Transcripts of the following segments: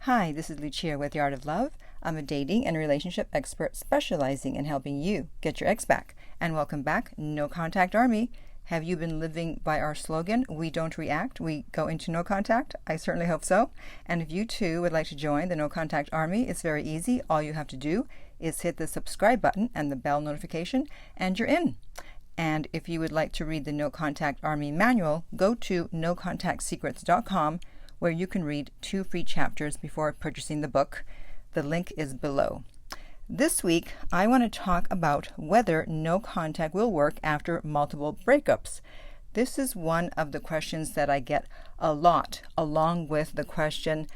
Hi, this is Lucia with The Art of Love. I'm a dating and relationship expert specializing in helping you get your ex back. And welcome back, No Contact Army. Have you been living by our slogan, we don't react, we go into no contact? I certainly hope so. And if you too would like to join the No Contact Army, it's very easy. All you have to do is hit the subscribe button and the bell notification, and you're in. And if you would like to read the No Contact Army manual, go to nocontactsecrets.com, where you can read 2 free chapters before purchasing the book. The link is below. This week, I want to talk about whether no contact will work after multiple breakups. This is one of the questions that I get a lot, along with the question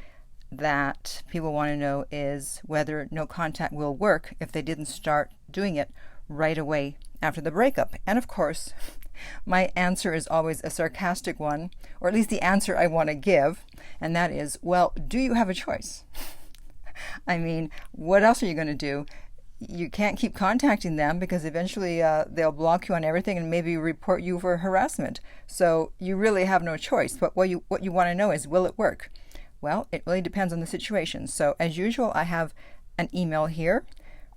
that people want to know is whether no contact will work if they didn't start doing it right away after the breakup. And of course, my answer is always a sarcastic one, or at least the answer I want to give, and that is, well, do you have a choice? I mean, what else are you going to do? You can't keep contacting them because eventually they'll block you on everything and maybe report you for harassment. So you really have no choice. But what you want to know is, will it work? Well, it really depends on the situation. So as usual, I have an email here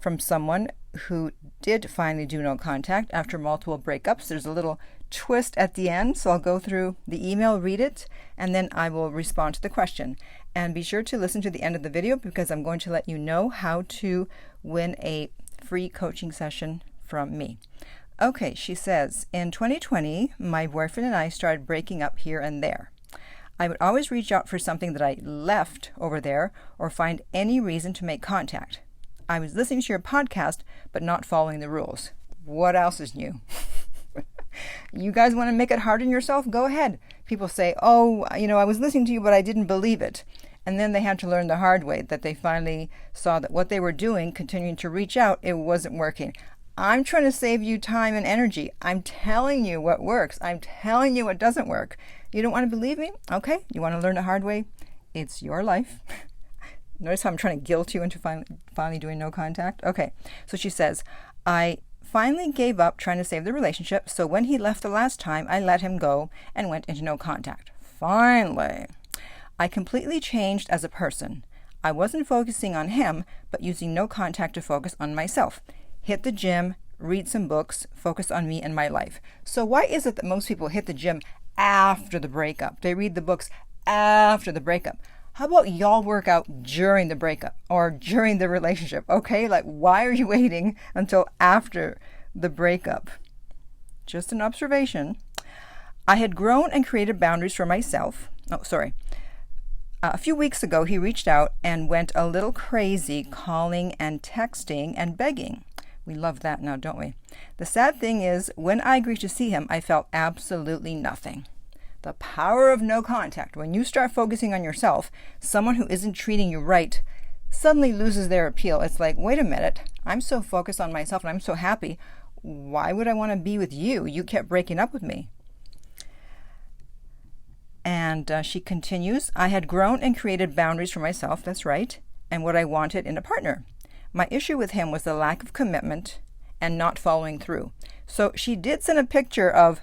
from someone who did finally do no contact after multiple breakups. There's a little twist at the end, so I'll go through the email, read it, and then I will respond to the question. And be sure to listen to the end of the video because I'm going to let you know how to win a free coaching session from me. Okay, she says, in 2020, my boyfriend and I started breaking up here and there. I would always reach out for something that I left over there or find any reason to make contact. I was listening to your podcast, but not following the rules. What else is new? You guys want to make it hard on yourself? Go ahead. People say, oh, I was listening to you, but I didn't believe it. And then they had to learn the hard way that they finally saw that what they were doing, continuing to reach out, it wasn't working. I'm trying to save you time and energy. I'm telling you what works. I'm telling you what doesn't work. You don't want to believe me? Okay. You want to learn the hard way? It's your life. Notice how I'm trying to guilt you into finally doing no contact? Okay. So she says, I finally gave up trying to save the relationship, so when he left the last time, I let him go and went into no contact. Finally. I completely changed as a person. I wasn't focusing on him, but using no contact to focus on myself. Hit the gym, read some books, focus on me and my life. So why is it that most people hit the gym after the breakup? They read the books after the breakup. How about y'all work out during the breakup or during the relationship? Okay, like why are you waiting until after the breakup? Just an observation. I had grown and created boundaries for myself. A few weeks ago, he reached out and went a little crazy, calling and texting and begging. We love that now, don't we? The sad thing is, when I agreed to see him, I felt absolutely nothing. The power of no contact. When you start focusing on yourself, someone who isn't treating you right suddenly loses their appeal. It's like, wait a minute, I'm so focused on myself and I'm so happy. Why would I want to be with you? You kept breaking up with me. And she continues, I had grown and created boundaries for myself, that's right, and what I wanted in a partner. My issue with him was the lack of commitment and not following through. So she did send a picture of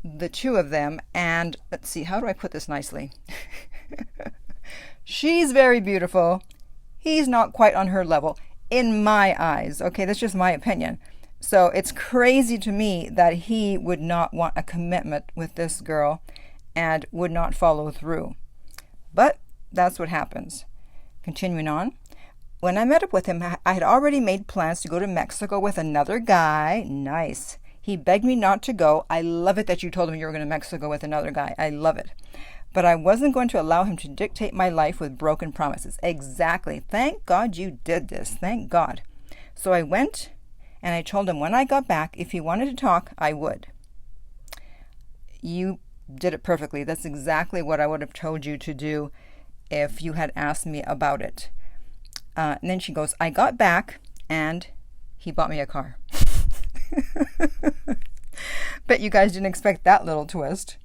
the two of them, and let's see, how do I put this nicely? She's very beautiful. He's not quite on her level, in my eyes. Okay, that's just my opinion. So it's crazy to me that he would not want a commitment with this girl and would not follow through. But that's what happens. Continuing on. When I met up with him, I had already made plans to go to Mexico with another guy. Nice. He begged me not to go. I love it that you told him you were going to Mexico with another guy. I love it. But I wasn't going to allow him to dictate my life with broken promises. Exactly. Thank God you did this. Thank God. So I went and I told him when I got back, if he wanted to talk, I would. You did it perfectly. That's exactly what I would have told you to do if you had asked me about it. And then she goes, I got back and he bought me a car. Bet you guys didn't expect that little twist.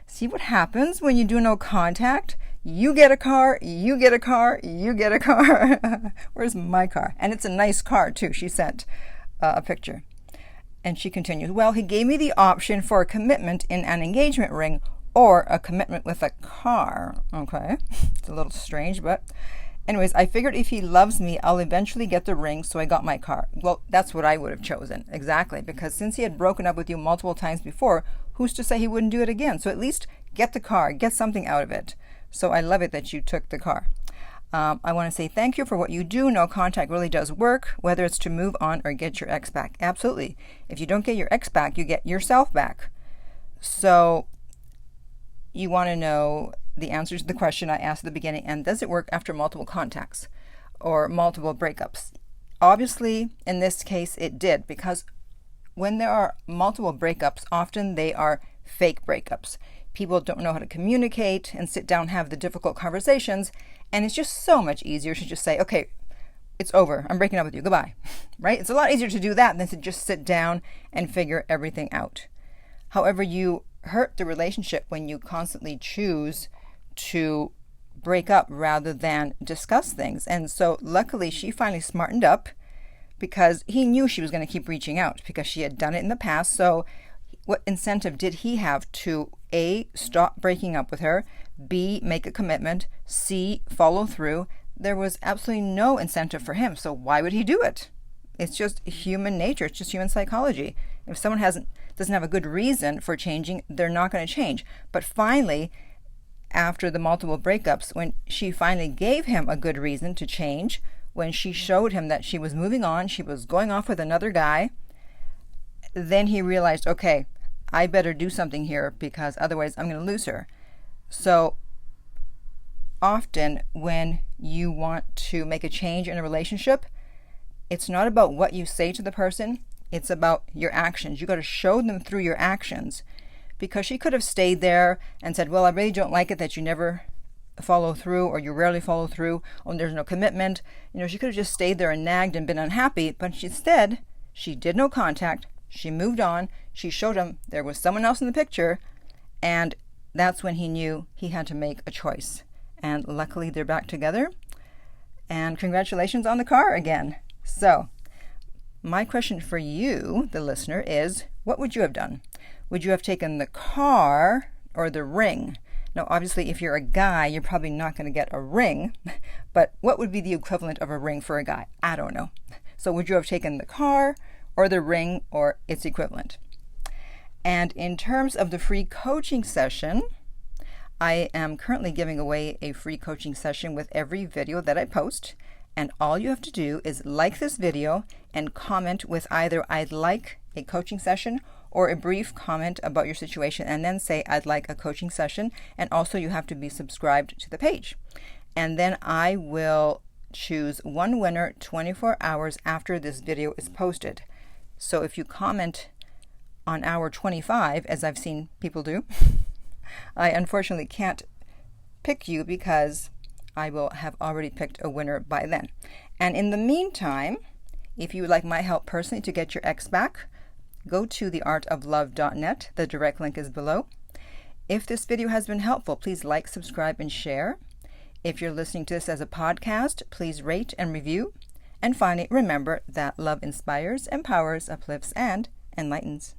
See what happens when you do no contact? You get a car, you get a car, you get a car. Where's my car? And it's a nice car too. She sent a picture. And she continues, well, he gave me the option for a commitment in an engagement ring or a commitment with a car. Okay, it's a little strange, but anyways, I figured if he loves me, I'll eventually get the ring, so I got my car. Well, that's what I would have chosen, exactly, because since he had broken up with you multiple times before, who's to say he wouldn't do it again? So at least get the car, get something out of it. So I love it that you took the car. I want to say thank you for what you do. No contact really does work, whether it's to move on or get your ex back. Absolutely. If you don't get your ex back, you get yourself back. So you want to know the answer to the question I asked at the beginning, and does it work after multiple contacts or multiple breakups? Obviously, in this case, it did, because when there are multiple breakups, often they are fake breakups. People don't know how to communicate and sit down and have the difficult conversations, and it's just so much easier to just say, okay, it's over. I'm breaking up with you. Goodbye. Right? It's a lot easier to do that than to just sit down and figure everything out. However, you hurt the relationship when you constantly choose to break up rather than discuss things. And so luckily she finally smartened up, because he knew she was going to keep reaching out because she had done it in the past. So what incentive did he have to A, stop breaking up with her, B, make a commitment, C, follow through? There was absolutely no incentive for him. So why would he do it? It's just human nature. It's just human psychology. If someone doesn't have a good reason for changing, they're not going to change. But finally, after the multiple breakups, when she finally gave him a good reason to change, when she showed him that she was moving on, she was going off with another guy, then he realized, okay, I better do something here because otherwise I'm going to lose her. So often when you want to make a change in a relationship, it's not about what you say to the person, it's about your actions. You got to show them through your actions, because she could have stayed there and said, well, I really don't like it that you never follow through, or you rarely follow through, or there's no commitment. She could have just stayed there and nagged and been unhappy, but instead she did no contact. She moved on. She showed him there was someone else in the picture, and that's when he knew he had to make a choice. And luckily they're back together, and congratulations on the car again. So my question for you, the listener, is what would you have done? Would you have taken the car or the ring? Now, obviously, if you're a guy, you're probably not going to get a ring, but what would be the equivalent of a ring for a guy? I don't know. So would you have taken the car or the ring or its equivalent? And in terms of the free coaching session, I am currently giving away a free coaching session with every video that I post. And all you have to do is like this video and comment with either I'd like a coaching session or a brief comment about your situation, and then say I'd like a coaching session. And also you have to be subscribed to the page. And then I will choose one winner 24 hours after this video is posted. So if you comment on hour 25, as I've seen people do, I unfortunately can't pick you because I will have already picked a winner by then. And in the meantime, if you would like my help personally to get your ex back, go to theartoflove.net. The direct link is below. If this video has been helpful, please like, subscribe, and share. If you're listening to this as a podcast, please rate and review. And finally, remember that love inspires, empowers, uplifts, and enlightens.